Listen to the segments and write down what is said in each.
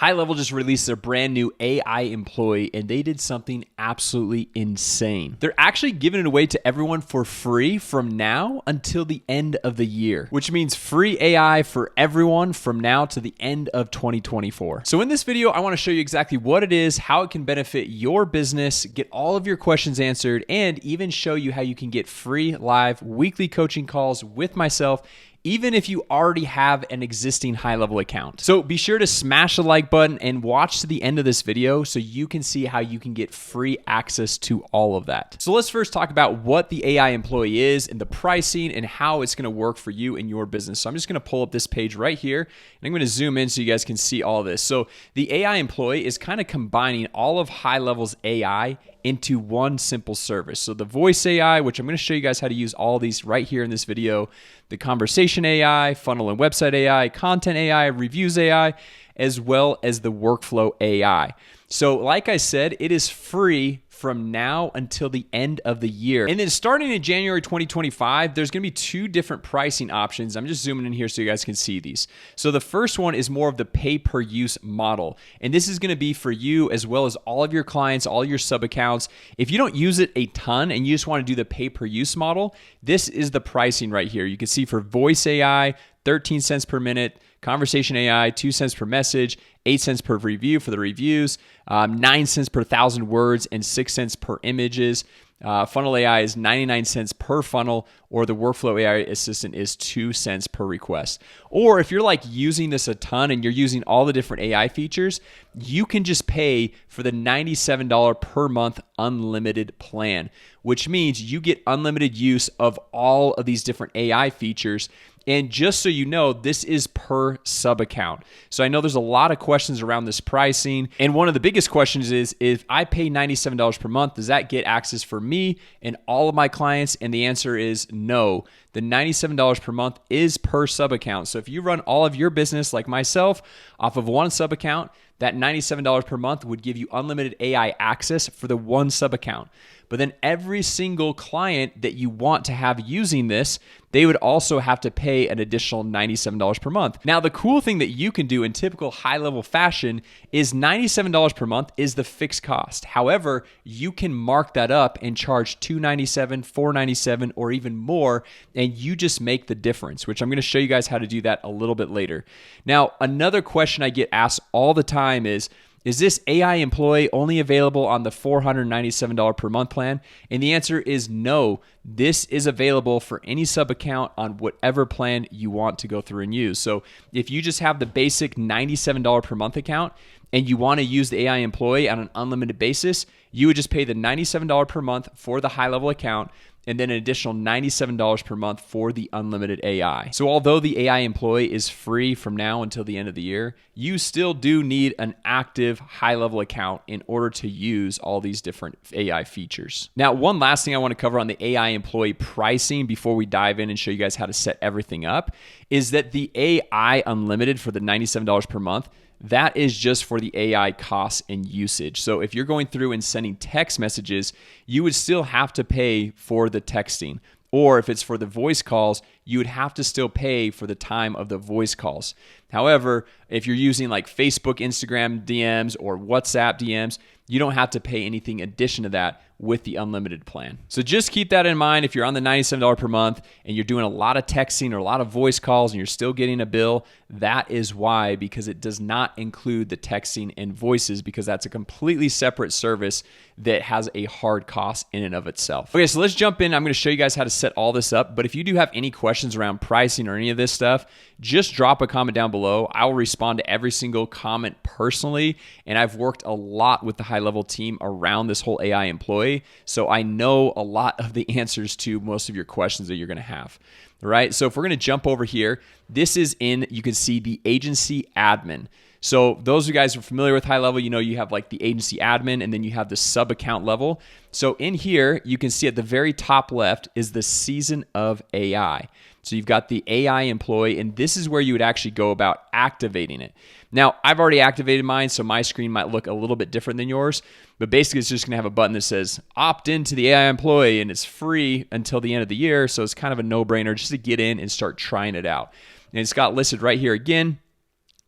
HighLevel just released their brand new AI employee, and they did something absolutely insane. They're actually giving it away to everyone for free from now until the end of the year, which means free AI for everyone from now to the end of 2024. So in this video, I want to show you exactly what it is, how it can benefit your business, get all of your questions answered, and even show you how you can get free live weekly coaching calls with myself, even if you already have an existing HighLevel account. So be sure to smash the like button and watch to the end of this video so you can see how you can get free access to all of that. So let's first talk about what the AI employee is and the pricing and how it's gonna work for you and your business. So I'm just gonna pull up this page right here and I'm gonna zoom in so you guys can see all this. So the AI employee is kind of combining all of HighLevel's AI into one simple service. So the voice AI, which I'm going to show you guys how to use all these right here in this video, the conversation AI, funnel and website AI, content AI, reviews AI, as well as the workflow AI. So like I said, it is free from now until the end of the year. And then starting in January 2025, there's gonna be two different pricing options. I'm just zooming in here so you guys can see these. So the first one is more of the pay-per-use model. And this is gonna be for you as well as all of your clients, all your sub-accounts. If you don't use it a ton and you just wanna do the pay-per-use model, this is the pricing right here. You can see for voice AI, 13 cents per minute, conversation AI, 2 cents per message, 8 cents per review for the reviews, 9 cents per 1,000 words, and 6 cents per images. Funnel AI is 99 cents per funnel, or the workflow AI assistant is 2 cents per request. Or if you're like using this a ton and you're using all the different AI features, you can just pay for the $97 per month unlimited plan, which means you get unlimited use of all of these different AI features. And just so you know, this is per sub account. So I know there's a lot of questions around this pricing. And one of the biggest questions is, if I pay $97 per month, does that get access for me and all of my clients? And the answer is no. The $97 per month is per sub account. So if you run all of your business like myself off of one sub account, that $97 per month would give you unlimited AI access for the one sub account. But then every single client that you want to have using this, they would also have to pay an additional $97 per month. Now, the cool thing that you can do in typical HighLevel fashion is $97 per month is the fixed cost. However, you can mark that up and charge $297, $497, or even more, and you just make the difference, which I'm gonna show you guys how to do that a little bit later. Now, another question I get asked all the time is this AI employee only available on the $497 per month plan? And the answer is no. This is available for any sub account on whatever plan you want to go through and use. So if you just have the basic $97 per month account and you want to use the AI employee on an unlimited basis, you would just pay the $97 per month for the HighLevel account, and then an additional $97 per month for the unlimited AI. So although the AI employee is free from now until the end of the year, you still do need an active HighLevel account in order to use all these different AI features. Now, one last thing I want to cover on the AI employee pricing before we dive in and show you guys how to set everything up is that the AI unlimited for the $97 per month, that is just for the AI costs and usage. So if you're going through and sending text messages, you would still have to pay for the texting. Or if it's for the voice calls, you would have to still pay for the time of the voice calls. However, if you're using like Facebook, Instagram DMs, or WhatsApp DMs, you don't have to pay anything addition to that with the unlimited plan. So just keep that in mind if you're on the $97 per month and you're doing a lot of texting or a lot of voice calls and you're still getting a bill. That is why, because it does not include the texting and voices, because that's a completely separate service that has a hard cost in and of itself. Okay, so let's jump in. I'm going to show you guys how to set all this up. But if you do have any questions around pricing or any of this stuff, just drop a comment down below. I will respond to every single comment personally. And I've worked a lot with the HighLevel team around this whole AI employee. So I know a lot of the answers to most of your questions that you're going to have. All right, so if we're going to jump over here, this is you can see the agency admin. So those of you guys who are familiar with HighLevel, you know you have like the agency admin and then you have the sub account level. So in here, you can see at the very top left is the season of AI. So you've got the AI employee, and this is where you would actually go about activating it. Now, I've already activated mine, so my screen might look a little bit different than yours, but basically it's just going to have a button that says opt into the AI employee, and it's free until the end of the year, so it's kind of a no-brainer just to get in and start trying it out. And it's got listed right here again,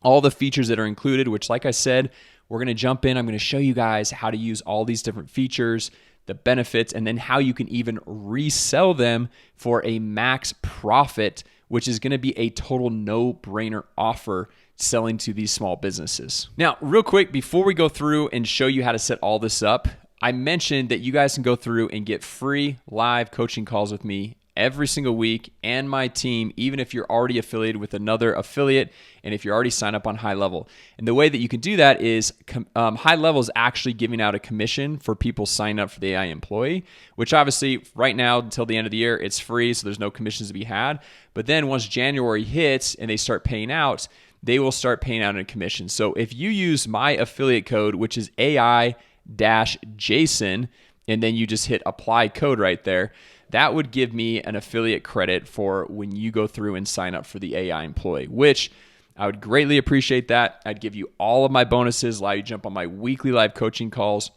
all the features that are included, which like I said, we're going to jump in. I'm going to show you guys how to use all these different features, the benefits, and then how you can even resell them for a max profit, which is going to be a total no-brainer offer selling to these small businesses. Now, real quick, before we go through and show you how to set all this up, I mentioned that you guys can go through and get free live coaching calls with me every single week and my team, even if you're already affiliated with another affiliate and if you're already signed up on HighLevel. And the way that you can do that is HighLevel is actually giving out a commission for people signing up for the AI employee, which obviously right now until the end of the year, it's free, so there's no commissions to be had. But then once January hits and they start paying out, they will start paying out in a commission. So if you use my affiliate code, which is AI-Jason, and then you just hit apply code right there, that would give me an affiliate credit for when you go through and sign up for the AI employee, which I would greatly appreciate that. I'd give you all of my bonuses, allow you to jump on my weekly live coaching calls.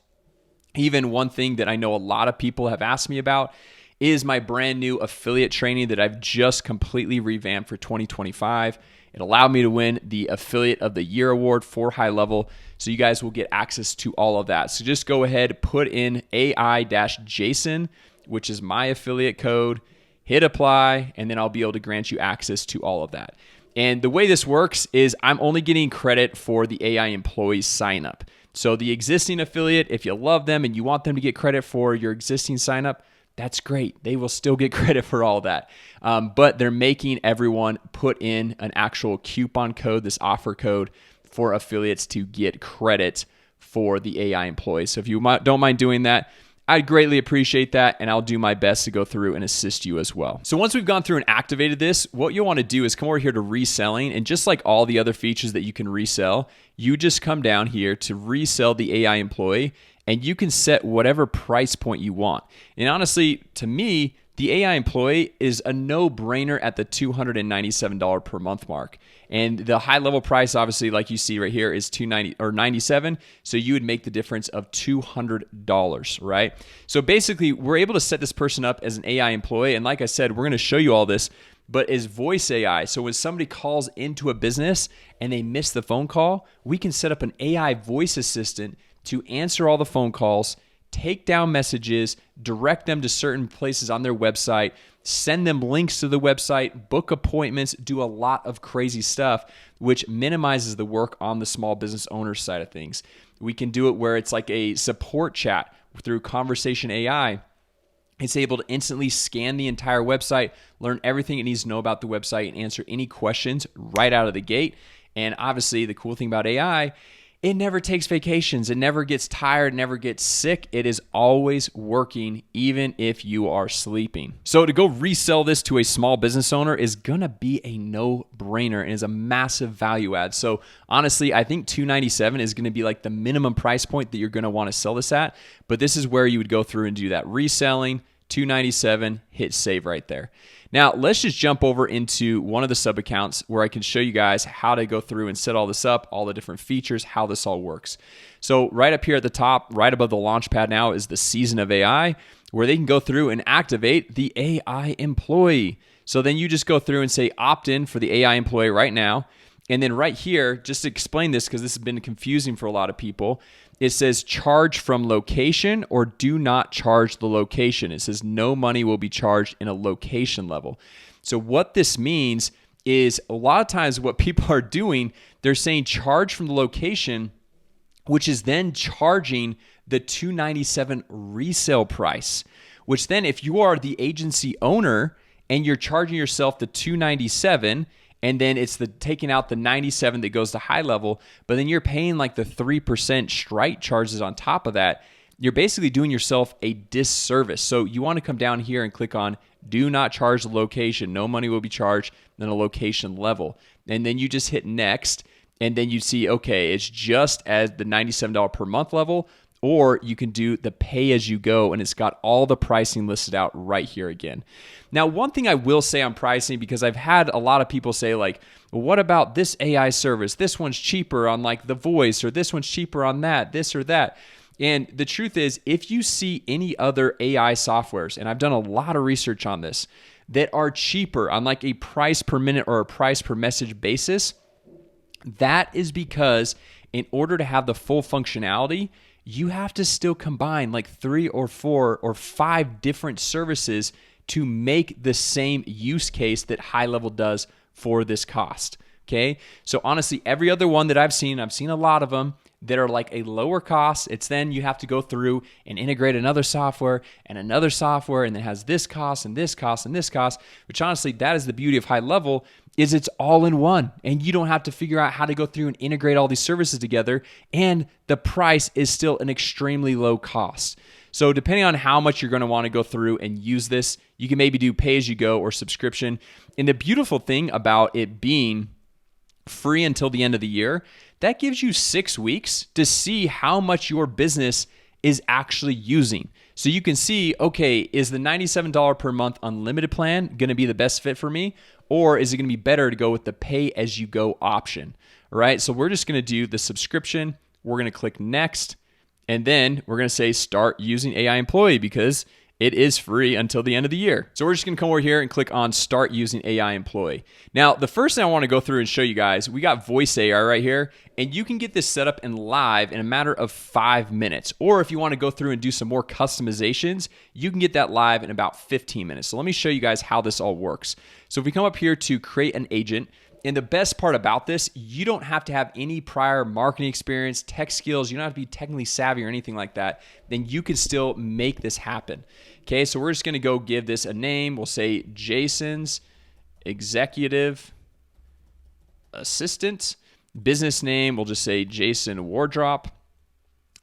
Even one thing that I know a lot of people have asked me about is my brand new affiliate training that I've just completely revamped for 2025. It allowed me to win the Affiliate of the Year award for HighLevel. So you guys will get access to all of that. So just go ahead, put in AI-Jason, which is my affiliate code, hit apply, and then I'll be able to grant you access to all of that. And the way this works is I'm only getting credit for the AI employees sign up. So the existing affiliate, if you love them and you want them to get credit for your existing sign up, that's great. They will still get credit for all that. But they're making everyone put in an actual coupon code, this offer code for affiliates to get credit for the AI employees. So if you don't mind doing that, I'd greatly appreciate that, and I'll do my best to go through and assist you as well. So once we've gone through and activated this, what you'll want to do is come over here to reselling, and just like all the other features that you can resell, you just come down here to resell the AI employee, and you can set whatever price point you want. And honestly, to me, the AI employee is a no-brainer at the $297 per month mark. And the HighLevel price, obviously, like you see right here, is $290 or $97. So you would make the difference of $200, right? So basically, we're able to set this person up as an AI employee. And like I said, we're going to show you all this, but as voice AI. So when somebody calls into a business and they miss the phone call, we can set up an AI voice assistant to answer all the phone calls, take down messages, direct them to certain places on their website, send them links to the website, book appointments, do a lot of crazy stuff, which minimizes the work on the small business owner side of things. We can do it where it's like a support chat through Conversation AI. It's able to instantly scan the entire website, learn everything it needs to know about the website, and answer any questions right out of the gate. And obviously, the cool thing about AI, it never takes vacations. It never gets tired, never gets sick. It is always working, even if you are sleeping. So to go resell this to a small business owner is gonna be a no-brainer and is a massive value add. So honestly, I think $297 is gonna be like the minimum price point that you're gonna wanna sell this at, but this is where you would go through and do that reselling, $297, hit save right there. Now, let's just jump over into one of the sub accounts where I can show you guys how to go through and set all this up, all the different features, how this all works. So right up here at the top, right above the launch pad now is the season of AI, where they can go through and activate the AI employee. So then you just go through and say opt in for the AI employee right now. And then right here, just to explain this, because this has been confusing for a lot of people, it says charge from location or do not charge the location. It says no money will be charged in a location level. So what this means is a lot of times what people are doing, they're saying charge from the location, which is then charging the $297 resale price, which then if you are the agency owner and you're charging yourself the $297, and then it's the taking out the $97 that goes to HighLevel, but then you're paying like the 3% strike charges on top of that, you're basically doing yourself a disservice. So you want to come down here and click on do not charge the location. No money will be charged in a location level. And then you just hit next, and then you see, okay, it's just at the $97 per month level, or you can do the pay as you go, and it's got all the pricing listed out right here again. Now, one thing I will say on pricing, because I've had a lot of people say like, well, what about this AI service? This one's cheaper on like the voice, or this one's cheaper on that, this or that. And the truth is, if you see any other AI softwares, and I've done a lot of research on this, that are cheaper on like a price per minute or a price per message basis, That is because in order to have the full functionality, you have to still combine like 3 or 4 or 5 different services to make the same use case that HighLevel does for this cost. Okay. So honestly, every other one that I've seen a lot of them that are like a lower cost. It's then you have to go through and integrate another software, and then it has this cost and this cost and this cost, which honestly, that is the beauty of HighLevel, is it's all in one, and you don't have to figure out how to go through and integrate all these services together, and the price is still an extremely low cost. So depending on how much you're going to want to go through and use this, you can maybe do pay-as-you-go or subscription. And the beautiful thing about it being free until the end of the year, that gives you 6 weeks to see how much your business is actually using. So you can see, okay, is the $97 per month unlimited plan going to be the best fit for me? Or is it going to be better to go with the pay-as-you-go option? All right, so we're just going to do the subscription. We're going to click next, and then we're going to say start using AI Employee because it is free until the end of the year. So we're just going to come over here and click on Start Using AI Employee. Now, the first thing I want to go through and show you guys, we got Voice AI right here, and you can get this set up and live in a matter of 5 minutes. Or if you want to go through and do some more customizations, you can get that live in about 15 minutes. So let me show you guys how this all works. So if we come up here to create an agent, and the best part about this, you don't have to have any prior marketing experience, tech skills, you don't have to be technically savvy or anything like that, then you can still make this happen. Okay, so we're just gonna go give this a name. We'll say Jason's Executive Assistant. Business name, we'll just say Jason Wardrop.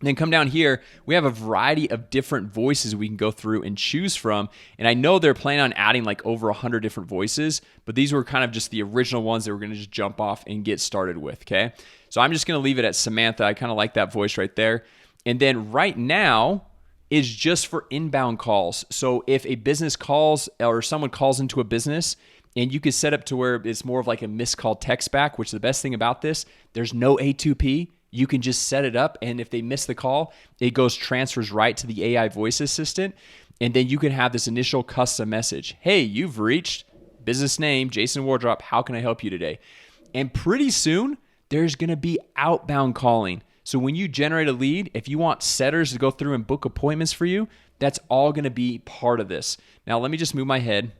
Then come down here, we have a variety of different voices we can go through and choose from. And I know they're planning on adding like over 100 different voices, but these were kind of just the original ones that we're gonna just jump off and get started with, okay? So I'm just gonna leave it at Samantha. I kind of like that voice right there. And then right now is just for inbound calls. So if a business calls or someone calls into a business, and you can set up to where it's more of like a missed call text back, which the best thing about this, there's no A2P. You can just set it up, and if they miss the call, it transfers right to the AI voice assistant, and then you can have this initial custom message. Hey, you've reached business name, Jason Wardrop. How can I help you today? And pretty soon, there's going to be outbound calling. So when you generate a lead, if you want setters to go through and book appointments for you, that's all going to be part of this. Now, let me just move my head,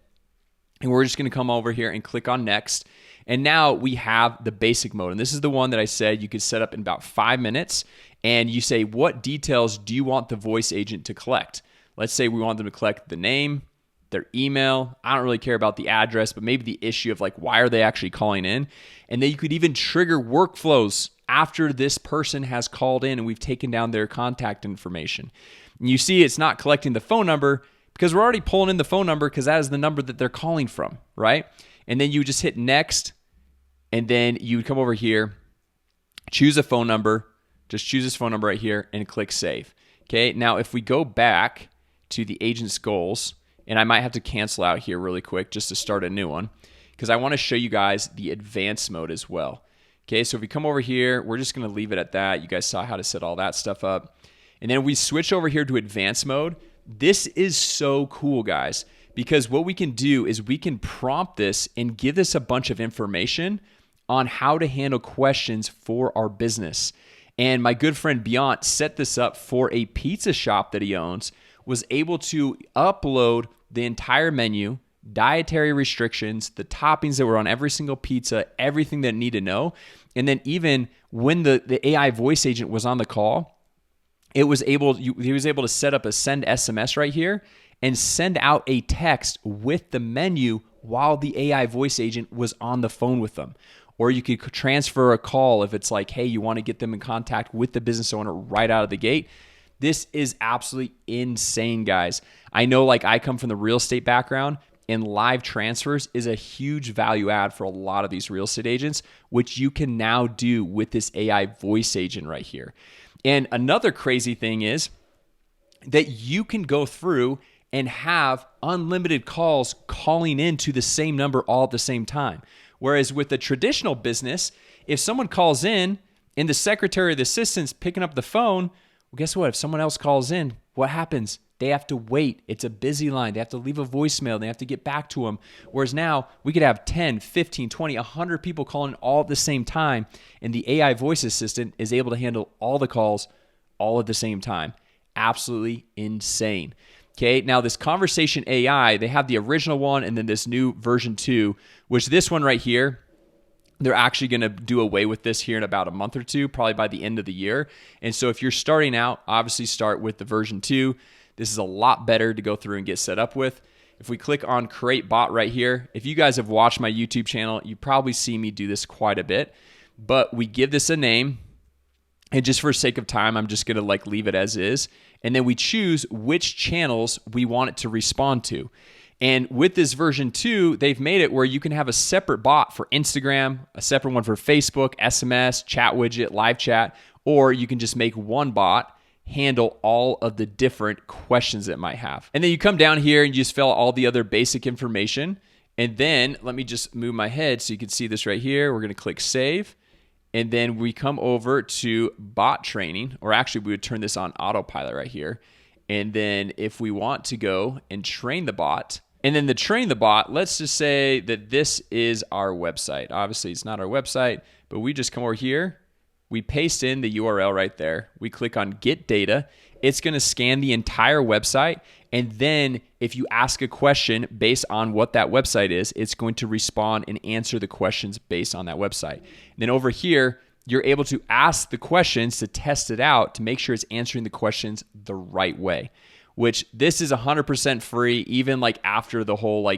and we're just going to come over here and click on next. And now we have the basic mode. And this is the one that I said you could set up in about 5 minutes. And you say, what details do you want the voice agent to collect? Let's say we want them to collect the name, their email. I don't really care about the address, but maybe the issue of like, why are they actually calling in? And then you could even trigger workflows after this person has called in and we've taken down their contact information. And you see it's not collecting the phone number because we're already pulling in the phone number because that is the number that they're calling from, right? And then you just hit next, and then you would come over here, choose a phone number, just choose this phone number right here, and click save. Okay, now if we go back to the agent's goals, and I might have to cancel out here really quick just to start a new one, because I want to show you guys the advanced mode as well. Okay, so if we come over here, we're just going to leave it at that. You guys saw how to set all that stuff up. And then we switch over here to advanced mode. This is so cool, guys, because what we can do is we can prompt this and give this a bunch of information on how to handle questions for our business. And my good friend Beyond set this up for a pizza shop that he owns, was able to upload the entire menu, dietary restrictions, the toppings that were on every single pizza, everything that it needed to know. And then even when the AI voice agent was on the call, he was able to set up a send SMS right here and send out a text with the menu while the AI voice agent was on the phone with them. Or you could transfer a call if it's like, hey, you want to get them in contact with the business owner right out of the gate. This is absolutely insane, guys. I know, like, I come from the real estate background, and live transfers is a huge value add for a lot of these real estate agents, which you can now do with this AI voice agent right here. And another crazy thing is that you can go through and have unlimited calls calling into the same number all at the same time. Whereas with a traditional business, if someone calls in and the secretary or the assistant's picking up the phone, Well, guess what? If someone else calls in, what happens? They have to wait. It's a busy line. They have to leave a voicemail. They have to get back to them. Whereas now we could have 10, 15, 20, 100 people calling all at the same time, and the AI voice assistant is able to handle all the calls all at the same time. Absolutely insane. Okay, now this conversation AI, they have the original one and then this new version 2, which this one right here, they're actually going to do away with this here in about a month or two, probably by the end of the year. And so if you're starting out, obviously start with the version 2. This is a lot better to go through and get set up with. If we click on create bot right here, if you guys have watched my YouTube channel, you probably see me do this quite a bit, but we give this a name. And just for sake of time, I'm just gonna leave it as is. And then we choose which channels we want it to respond to. And with this version 2, they've made it where you can have a separate bot for Instagram, a separate one for Facebook, SMS, chat widget, live chat, or you can just make one bot handle all of the different questions it might have. And then you come down here and you just fill out all the other basic information. And then let me just move my head so you can see this right here. We're gonna click save. And then we come over to bot training, or actually we would turn this on autopilot right here. And then if we want to go and train the bot, and then to train the bot, let's just say that this is our website. Obviously it's not our website, but we just come over here, we paste in the URL right there. We click on get data. It's gonna scan the entire website. And then if you ask a question based on what that website is, it's going to respond and answer the questions based on that website. And then over here, you're able to ask the questions to test it out to make sure it's answering the questions the right way, which this is 100% free, even after the whole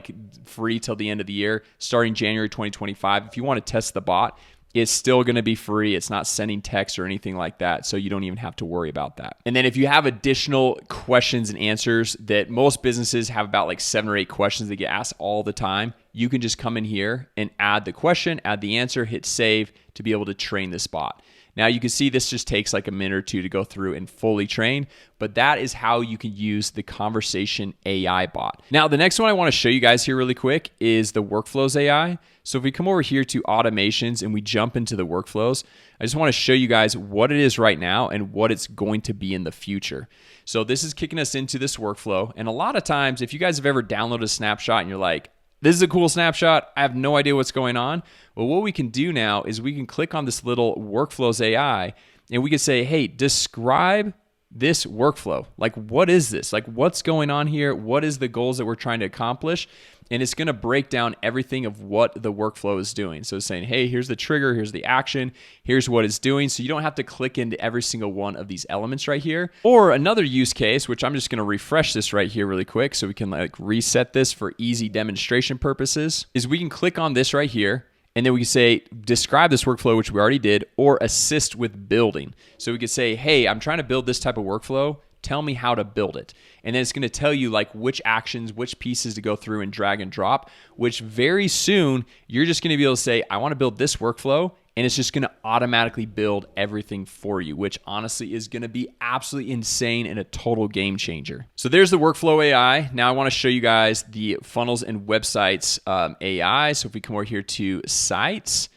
free till the end of the year, starting January 2025. If you want to test the bot, it's still going to be free. It's not sending text or anything like that, so you don't even have to worry about that. And then if you have additional questions and answers that most businesses have about 7 or 8 questions that get asked all the time, you can just come in here and add the question, add the answer, hit save to be able to train this bot. Now you can see this just takes a minute or two to go through and fully train, but that is how you can use the conversation AI bot. Now the next one I want to show you guys here really quick is the workflows AI. So if we come over here to automations and we jump into the workflows, I just want to show you guys what it is right now and what it's going to be in the future. So this is kicking us into this workflow. And a lot of times, if you guys have ever downloaded a snapshot and you're like, this is a cool snapshot, I have no idea what's going on. Well, what we can do now is we can click on this little workflows AI and we can say, hey, describe this workflow. What is this? What's going on here? What is the goals that we're trying to accomplish? And it's going to break down everything of what the workflow is doing. So it's saying, hey, here's the trigger, here's the action, here's what it's doing. So you don't have to click into every single one of these elements right here. Or another use case, which I'm just going to refresh this right here really quick so we can reset this for easy demonstration purposes, is we can click on this right here. And then we can say, describe this workflow, which we already did, or assist with building. So we could say, hey, I'm trying to build this type of workflow. Tell me how to build it. And then it's going to tell you which actions, which pieces to go through and drag and drop, which very soon you're just going to be able to say, I want to build this workflow. And it's just going to automatically build everything for you, which honestly is going to be absolutely insane and a total game changer. So there's the workflow AI. Now I want to show you guys the funnels and websites AI. So if we come over here to sites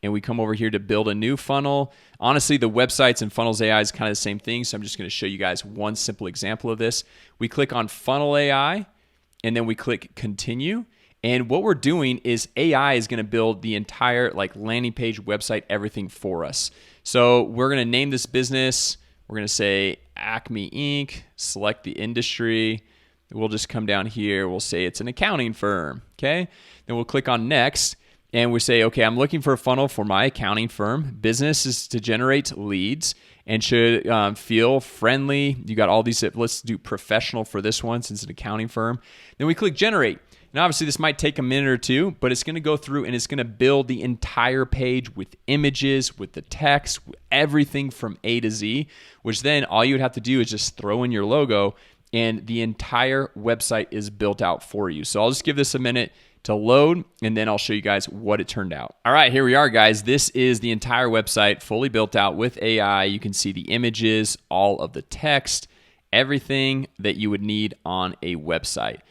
and we come over here to build a new funnel, honestly, the websites and funnels AI is kind of the same thing. So I'm just going to show you guys one simple example of this. We click on funnel AI and then we click continue. And what we're doing is AI is going to build the entire landing page, website, everything for us. So we're going to name this business. We're going to say Acme Inc., select the industry. We'll just come down here. We'll say it's an accounting firm. Okay. Then we'll click on next and we say, okay, I'm looking for a funnel for my accounting firm. Business is to generate leads and should feel friendly. You got all these. Let's do professional for this one since it's an accounting firm. Then we click generate. And obviously this might take a minute or two, but it's going to go through and it's going to build the entire page with images, with the text, everything from A to Z, which then all you would have to do is just throw in your logo and the entire website is built out for you. So I'll just give this a minute to load and then I'll show you guys what it turned out. All right, here we are, guys. This is the entire website fully built out with AI. You can see the images, all of the text, everything that you would need on a website.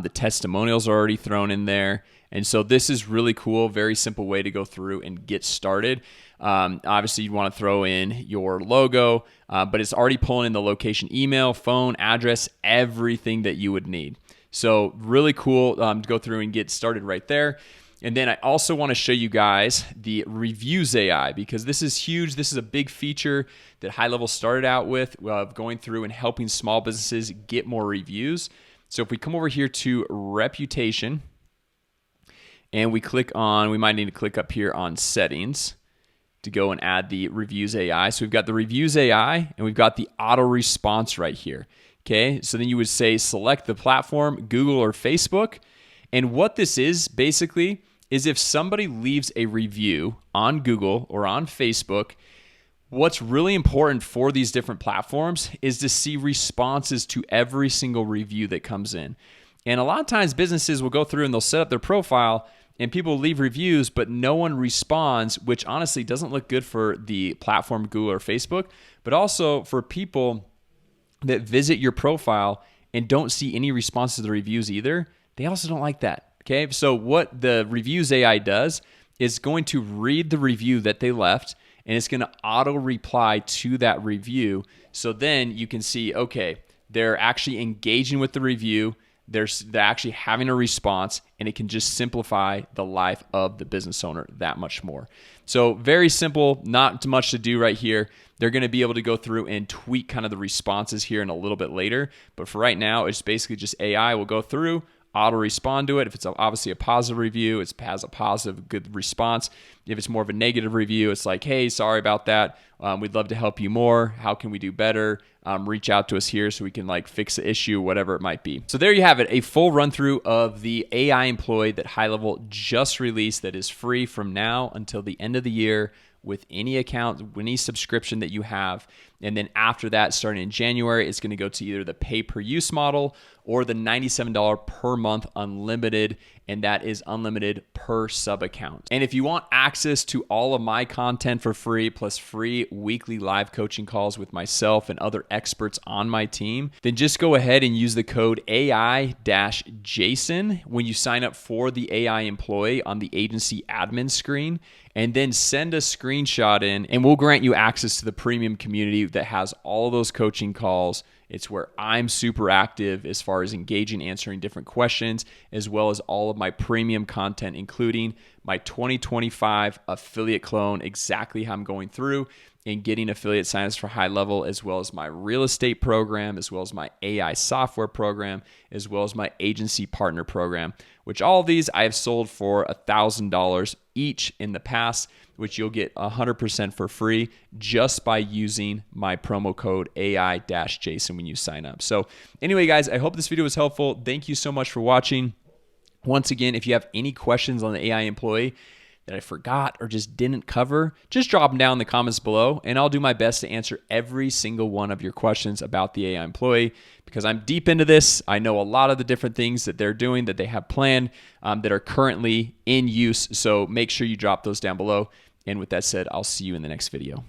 The testimonials are already thrown in there. And so this is really cool, very simple way to go through and get started. Obviously, you want to throw in your logo, but it's already pulling in the location, email, phone, address, everything that you would need. So really cool to go through and get started right there. And then I also want to show you guys the reviews AI, because this is huge. This is a big feature that HighLevel started out with, going through and helping small businesses get more reviews. So if we come over here to reputation and we might need to click up here on settings to go and add the reviews AI. So we've got the reviews AI and we've got the auto response right here. Okay, so then you would say select the platform, Google or Facebook. And what this is basically is if somebody leaves a review on Google or on Facebook, what's really important for these different platforms is to see responses to every single review that comes in. And a lot of times businesses will go through and they'll set up their profile and people leave reviews, but no one responds, which honestly doesn't look good for the platform Google or Facebook, but also for people that visit your profile and don't see any responses to the reviews either. They also don't like that. Okay, so what the reviews AI does is going to read the review that they left and it's going to auto reply to that review. So then you can see, okay, they're actually engaging with the review. They're actually having a response, and it can just simplify the life of the business owner that much more. So very simple, not much to do right here. They're going to be able to go through and tweak kind of the responses here in a little bit later. But for right now, it's basically just AI will go through, auto respond to it. If it's obviously a positive review, it has a positive, good response. If it's more of a negative review, it's like, hey, sorry about that. We'd love to help you more. How can we do better? Reach out to us here so we can fix the issue, whatever it might be. So there you have it, a full run through of the AI employee that HighLevel just released that is free from now until the end of the year with any account, any subscription that you have. And then after that, starting in January, it's going to go to either the pay per use model or the $97 per month unlimited, and that is unlimited per sub account. And if you want access to all of my content for free, plus free weekly live coaching calls with myself and other experts on my team, then just go ahead and use the code AI-Jason when you sign up for the AI employee on the agency admin screen, and then send a screenshot in, and we'll grant you access to the premium community that has all of those coaching calls. It's where I'm super active as far as engaging, answering different questions, as well as all of my premium content, including my 2025 affiliate clone, exactly how I'm going through and getting affiliate signups for HighLevel, as well as my real estate program, as well as my AI software program, as well as my agency partner program, which all of these I have sold for $1,000 each in the past, which you'll get 100% for free just by using my promo code AI-Jason when you sign up. So anyway, guys, I hope this video was helpful. Thank you so much for watching. Once again, if you have any questions on the AI employee that I forgot or just didn't cover, just drop them down in the comments below, and I'll do my best to answer every single one of your questions about the AI employee, because I'm deep into this. I know a lot of the different things that they're doing, that they have planned, that are currently in use. So make sure you drop those down below. And with that said, I'll see you in the next video.